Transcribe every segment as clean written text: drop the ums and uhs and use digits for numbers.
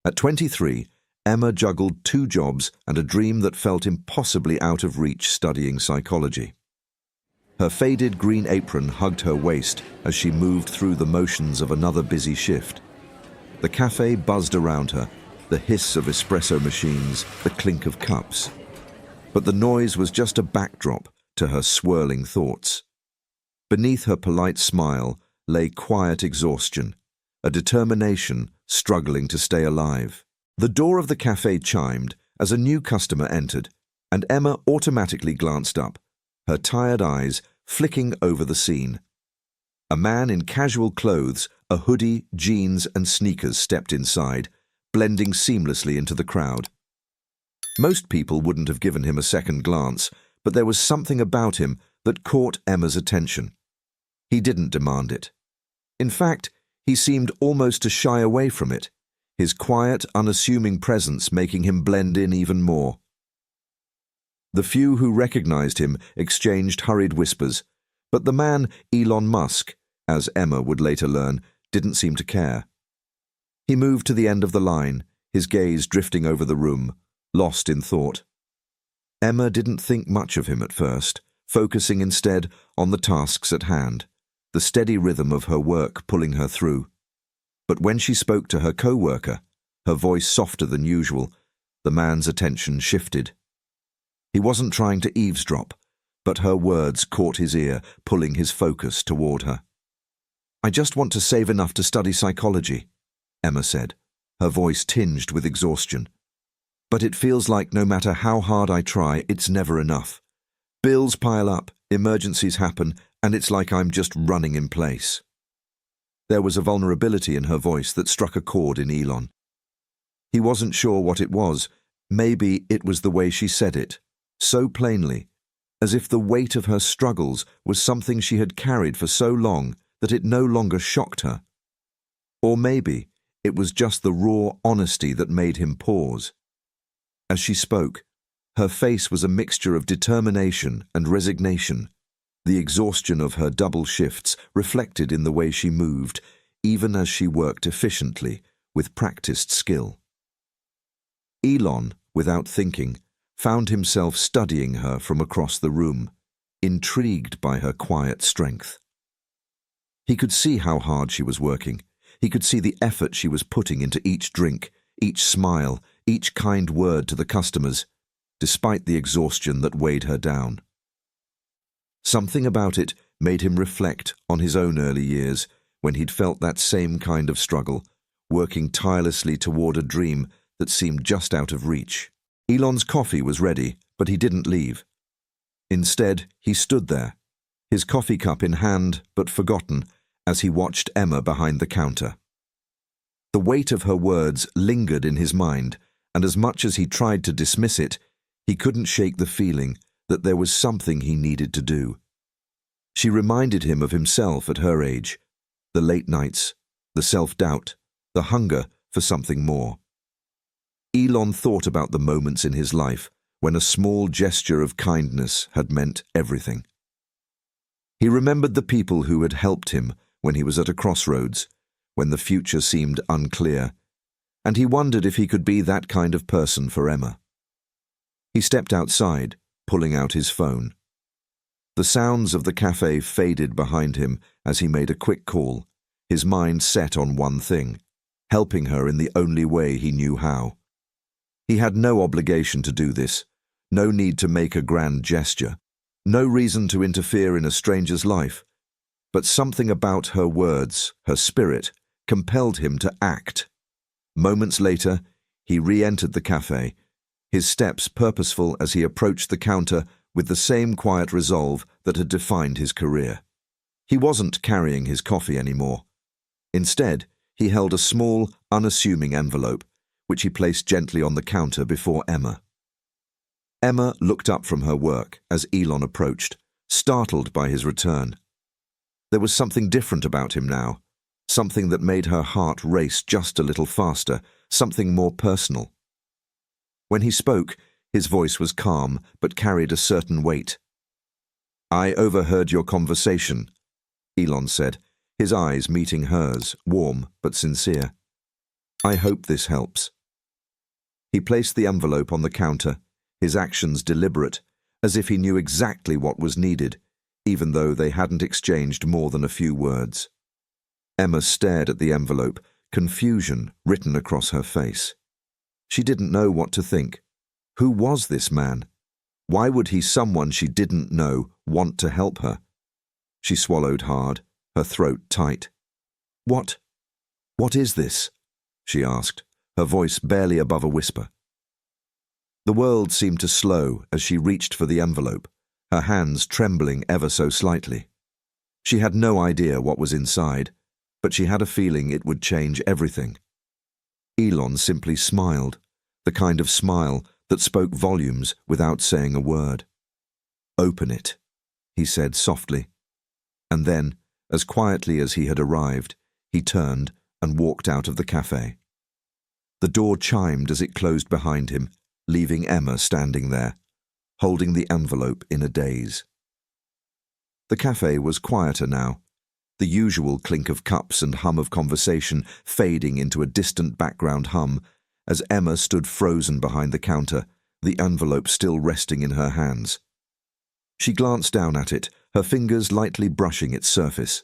At 23, Emma juggled 2 jobs and a dream that felt impossibly out of reach studying psychology. Her faded green apron hugged her waist as she moved through the motions of another busy shift. The cafe buzzed around her, the hiss of espresso machines, the clink of cups. But the noise was just a backdrop to her swirling thoughts. Beneath her polite smile lay quiet exhaustion, a determination struggling to stay alive. The door of the cafe chimed as a new customer entered, and Emma automatically glanced up, her tired eyes flicking over the scene. A man in casual clothes, a hoodie, jeans, and sneakers stepped inside, blending seamlessly into the crowd. Most people wouldn't have given him a second glance, but there was something about him that caught Emma's attention. He didn't demand it. In fact, he seemed almost to shy away from it, his quiet, unassuming presence making him blend in even more. The few who recognized him exchanged hurried whispers, but the man, Elon Musk, as Emma would later learn, didn't seem to care. He moved to the end of the line, his gaze drifting over the room, lost in thought. Emma didn't think much of him at first, focusing instead on the tasks at hand, the steady rhythm of her work pulling her through. But when she spoke to her co-worker, her voice softer than usual, the man's attention shifted. He wasn't trying to eavesdrop, but her words caught his ear, pulling his focus toward her. "I just want to save enough to study psychology," Emma said, her voice tinged with exhaustion. "But it feels like no matter how hard I try, it's never enough. Bills pile up, emergencies happen, and it's like I'm just running in place." There was a vulnerability in her voice that struck a chord in Elon. He wasn't sure what it was. Maybe it was the way she said it, so plainly, as if the weight of her struggles was something she had carried for so long that it no longer shocked her. Or maybe it was just the raw honesty that made him pause. As she spoke, her face was a mixture of determination and resignation, the exhaustion of her double shifts reflected in the way she moved, even as she worked efficiently, with practiced skill. Elon, without thinking, found himself studying her from across the room, intrigued by her quiet strength. He could see how hard she was working. He could see the effort she was putting into each drink, each smile, each kind word to the customers, despite the exhaustion that weighed her down. Something about it made him reflect on his own early years, when he'd felt that same kind of struggle, working tirelessly toward a dream that seemed just out of reach. Elon's coffee was ready, but he didn't leave. Instead, he stood there, his coffee cup in hand but forgotten, as he watched Emma behind the counter. The weight of her words lingered in his mind, and as much as he tried to dismiss it, he couldn't shake the feeling that there was something he needed to do. She reminded him of himself at her age, the late nights, the self-doubt, the hunger for something more. Elon thought about the moments in his life when a small gesture of kindness had meant everything. He remembered the people who had helped him when he was at a crossroads, when the future seemed unclear, and he wondered if he could be that kind of person for Emma. He stepped outside, pulling out his phone. The sounds of the cafe faded behind him as he made a quick call, his mind set on one thing, helping her in the only way he knew how. He had no obligation to do this, no need to make a grand gesture, no reason to interfere in a stranger's life, but something about her words, her spirit, compelled him to act. Moments later, he re-entered the cafe, his steps purposeful as he approached the counter with the same quiet resolve that had defined his career. He wasn't carrying his coffee anymore. Instead, he held a small, unassuming envelope, which he placed gently on the counter before Emma. Emma looked up from her work as Elon approached, startled by his return. There was something different about him now, something that made her heart race just a little faster, something more personal. When he spoke, his voice was calm but carried a certain weight. "I overheard your conversation," Elon said, his eyes meeting hers, warm but sincere. I hope this helps. He placed the envelope on the counter, his actions deliberate, as if he knew exactly what was needed, even though they hadn't exchanged more than a few words. Emma stared at the envelope, confusion written across her face. She didn't know what to think. Who was this man? Why would he, someone she didn't know, want to help her? She swallowed hard, her throat tight. What is this? She asked, her voice barely above a whisper. The world seemed to slow as she reached for the envelope, her hands trembling ever so slightly. She had no idea what was inside, but she had a feeling it would change everything. Elon simply smiled, the kind of smile that spoke volumes without saying a word. "Open it," he said softly. And then, as quietly as he had arrived, he turned and walked out of the café. The door chimed as it closed behind him, leaving Emma standing there, holding the envelope in a daze. The café was quieter now, the usual clink of cups and hum of conversation fading into a distant background hum as Emma stood frozen behind the counter, the envelope still resting in her hands. She glanced down at it, her fingers lightly brushing its surface.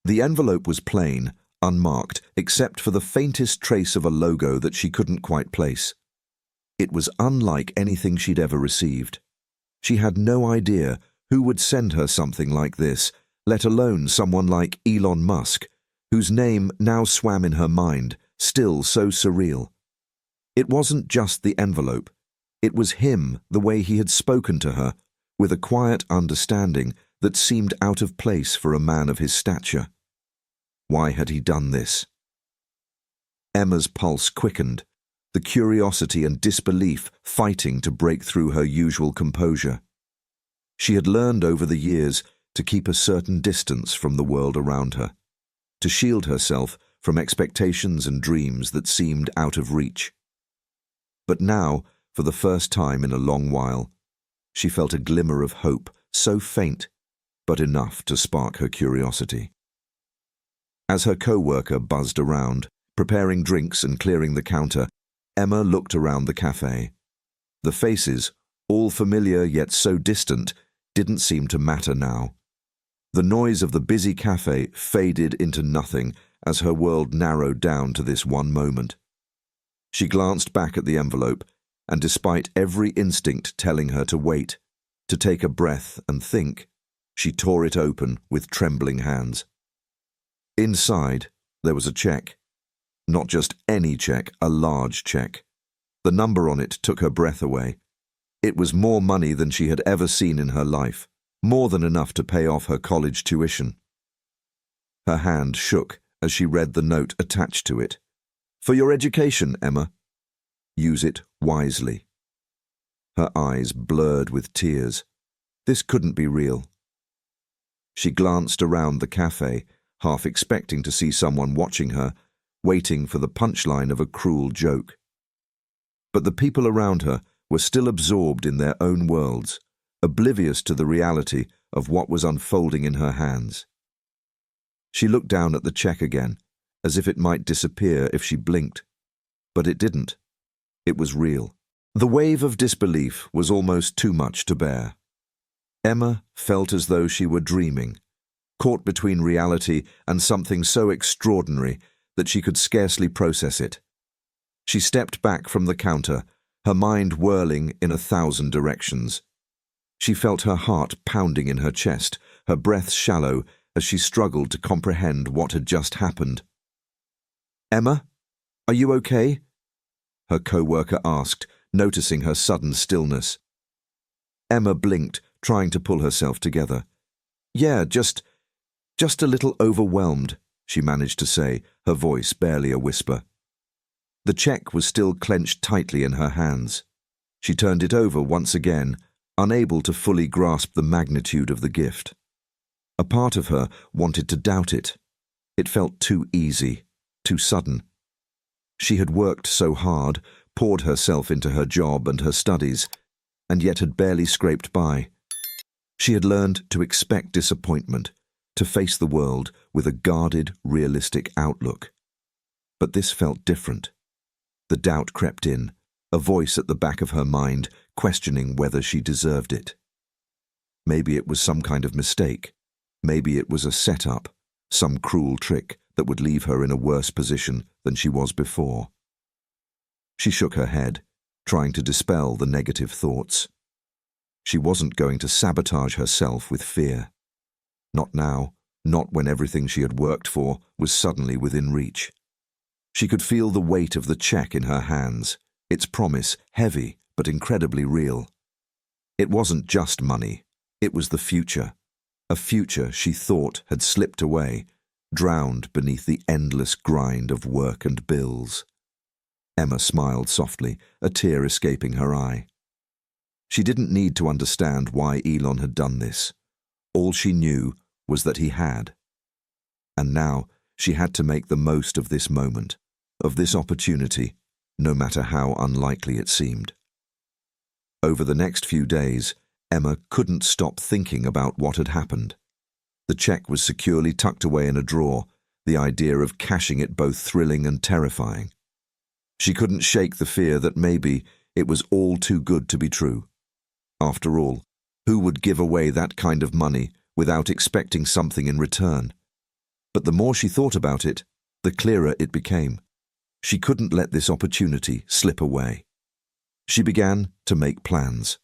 The envelope was plain, unmarked, except for the faintest trace of a logo that she couldn't quite place. It was unlike anything she'd ever received. She had no idea who would send her something like this, let alone someone like Elon Musk, whose name now swam in her mind, still so surreal. It wasn't just the envelope. It was him, the way he had spoken to her, with a quiet understanding that seemed out of place for a man of his stature. Why had he done this? Emma's pulse quickened, the curiosity and disbelief fighting to break through her usual composure. She had learned over the years to keep a certain distance from the world around her, to shield herself from expectations and dreams that seemed out of reach. But now, for the first time in a long while, she felt a glimmer of hope, so faint, but enough to spark her curiosity. As her co-worker buzzed around, preparing drinks and clearing the counter, Emma looked around the café. The faces, all familiar yet so distant, didn't seem to matter now. The noise of the busy café faded into nothing as her world narrowed down to this one moment. She glanced back at the envelope, and despite every instinct telling her to wait, to take a breath and think, she tore it open with trembling hands. Inside, there was a check. Not just any check, a large check. The number on it took her breath away. It was more money than she had ever seen in her life, more than enough to pay off her college tuition. Her hand shook as she read the note attached to it. "For your education, Emma. Use it wisely." Her eyes blurred with tears. This couldn't be real. She glanced around the café, half expecting to see someone watching her, waiting for the punchline of a cruel joke. But the people around her were still absorbed in their own worlds, oblivious to the reality of what was unfolding in her hands. She looked down at the check again, as if it might disappear if she blinked. But it didn't. It was real. The wave of disbelief was almost too much to bear. Emma felt as though she were dreaming, caught between reality and something so extraordinary that she could scarcely process it. She stepped back from the counter, her mind whirling in 1,000 directions. She felt her heart pounding in her chest, her breath shallow as she struggled to comprehend what had just happened. "Emma, are you okay?" her co-worker asked, noticing her sudden stillness. Emma blinked, trying to pull herself together. "Yeah, just a little overwhelmed," she managed to say, her voice barely a whisper. The check was still clenched tightly in her hands. She turned it over once again, unable to fully grasp the magnitude of the gift. A part of her wanted to doubt it. It felt too easy, too sudden. She had worked so hard, poured herself into her job and her studies, and yet had barely scraped by. She had learned to expect disappointment, to face the world with a guarded, realistic outlook. But this felt different. The doubt crept in, a voice at the back of her mind questioning whether she deserved it. Maybe it was some kind of mistake. Maybe it was a setup, some cruel trick that would leave her in a worse position than she was before. She shook her head, trying to dispel the negative thoughts. She wasn't going to sabotage herself with fear. Not now, not when everything she had worked for was suddenly within reach. She could feel the weight of the check in her hands, its promise heavy but incredibly real. It wasn't just money, it was the future, a future she thought had slipped away, drowned beneath the endless grind of work and bills. Emma smiled softly, a tear escaping her eye. She didn't need to understand why Elon had done this. All she knew was that he had. And now she had to make the most of this moment, of this opportunity, no matter how unlikely it seemed. Over the next few days, Emma couldn't stop thinking about what had happened. The check was securely tucked away in a drawer, the idea of cashing it both thrilling and terrifying. She couldn't shake the fear that maybe it was all too good to be true. After all, who would give away that kind of money without expecting something in return? But the more she thought about it, the clearer it became. She couldn't let this opportunity slip away. She began to make plans.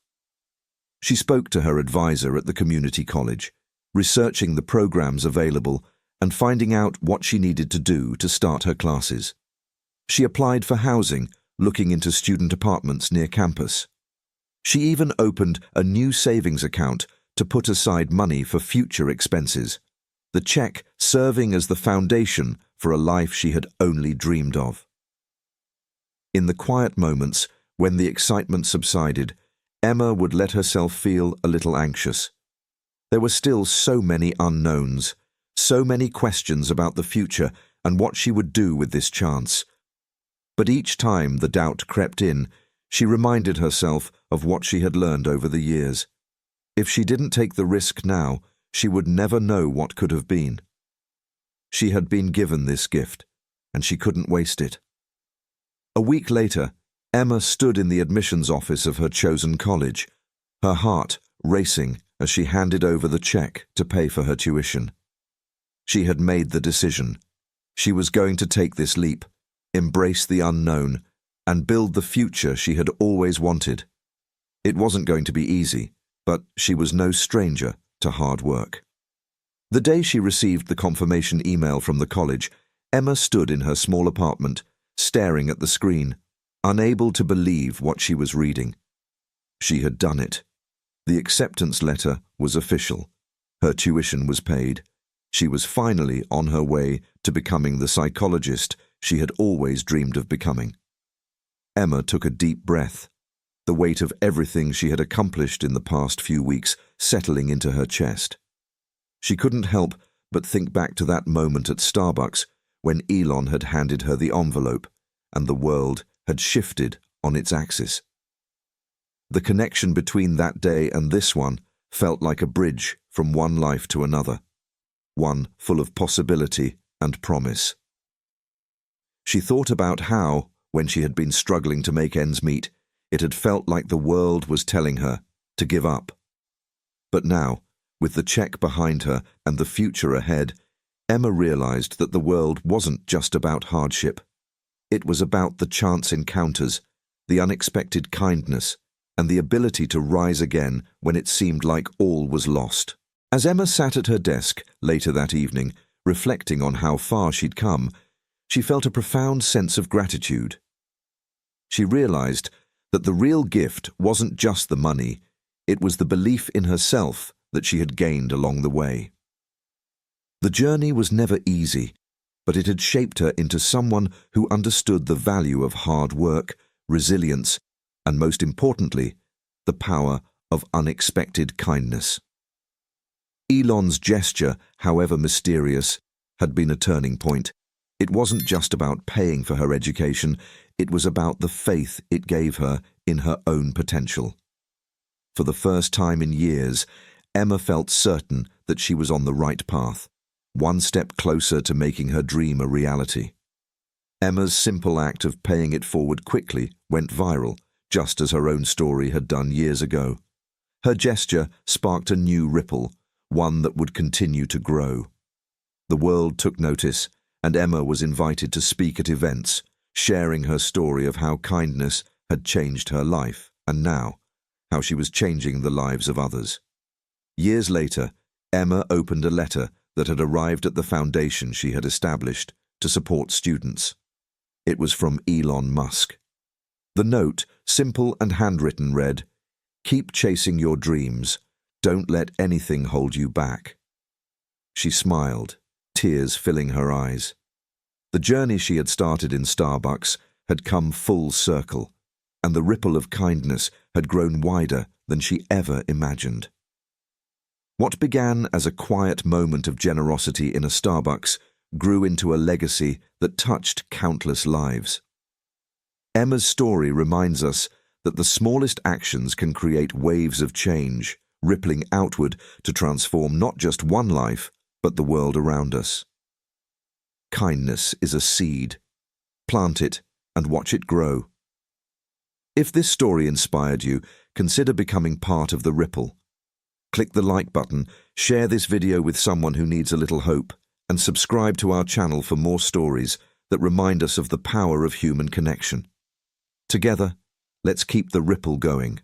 She spoke to her advisor at the community college, researching the programs available and finding out what she needed to do to start her classes. She applied for housing, looking into student apartments near campus. She even opened a new savings account to put aside money for future expenses, the check serving as the foundation for a life she had only dreamed of. In the quiet moments, when the excitement subsided, Emma would let herself feel a little anxious. There were still so many unknowns, so many questions about the future and what she would do with this chance. But each time the doubt crept in, she reminded herself of what she had learned over the years. If she didn't take the risk now, she would never know what could have been. She had been given this gift, and she couldn't waste it. A week later, Emma stood in the admissions office of her chosen college, her heart racing as she handed over the check to pay for her tuition. She had made the decision. She was going to take this leap, embrace the unknown, and build the future she had always wanted. It wasn't going to be easy, but she was no stranger to hard work. The day she received the confirmation email from the college, Emma stood in her small apartment, staring at the screen, unable to believe what she was reading. She had done it. The acceptance letter was official. Her tuition was paid. She was finally on her way to becoming the psychologist she had always dreamed of becoming. Emma took a deep breath, the weight of everything she had accomplished in the past few weeks settling into her chest. She couldn't help but think back to that moment at Starbucks when Elon had handed her the envelope and the world had shifted on its axis. The connection between that day and this one felt like a bridge from one life to another, one full of possibility and promise. She thought about how, when she had been struggling to make ends meet, it had felt like the world was telling her to give up. But now, with the check behind her and the future ahead, Emma realized that the world wasn't just about hardship. It was about the chance encounters, the unexpected kindness, and the ability to rise again when it seemed like all was lost. As Emma sat at her desk later that evening, reflecting on how far she'd come, she felt a profound sense of gratitude. She realized that the real gift wasn't just the money, it was the belief in herself that she had gained along the way. The journey was never easy, but it had shaped her into someone who understood the value of hard work, resilience, and most importantly, the power of unexpected kindness. Elon's gesture, however mysterious, had been a turning point. It wasn't just about paying for her education, it was about the faith it gave her in her own potential. For the first time in years, Emma felt certain that she was on the right path, one step closer to making her dream a reality. Emma's simple act of paying it forward quickly went viral, just as her own story had done years ago. Her gesture sparked a new ripple, one that would continue to grow. The world took notice, and Emma was invited to speak at events, sharing her story of how kindness had changed her life, and now, how she was changing the lives of others. Years later, Emma opened a letter that had arrived at the foundation she had established to support students. It was from Elon Musk. The note, simple and handwritten, read, "Keep chasing your dreams. Don't let anything hold you back." She smiled, tears filling her eyes. The journey she had started in Starbucks had come full circle, and the ripple of kindness had grown wider than she ever imagined. What began as a quiet moment of generosity in a Starbucks grew into a legacy that touched countless lives. Emma's story reminds us that the smallest actions can create waves of change, rippling outward to transform not just one life, but the world around us. Kindness is a seed. Plant it and watch it grow. If this story inspired you, consider becoming part of the ripple. Click the like button, share this video with someone who needs a little hope, and subscribe to our channel for more stories that remind us of the power of human connection. Together, let's keep the ripple going.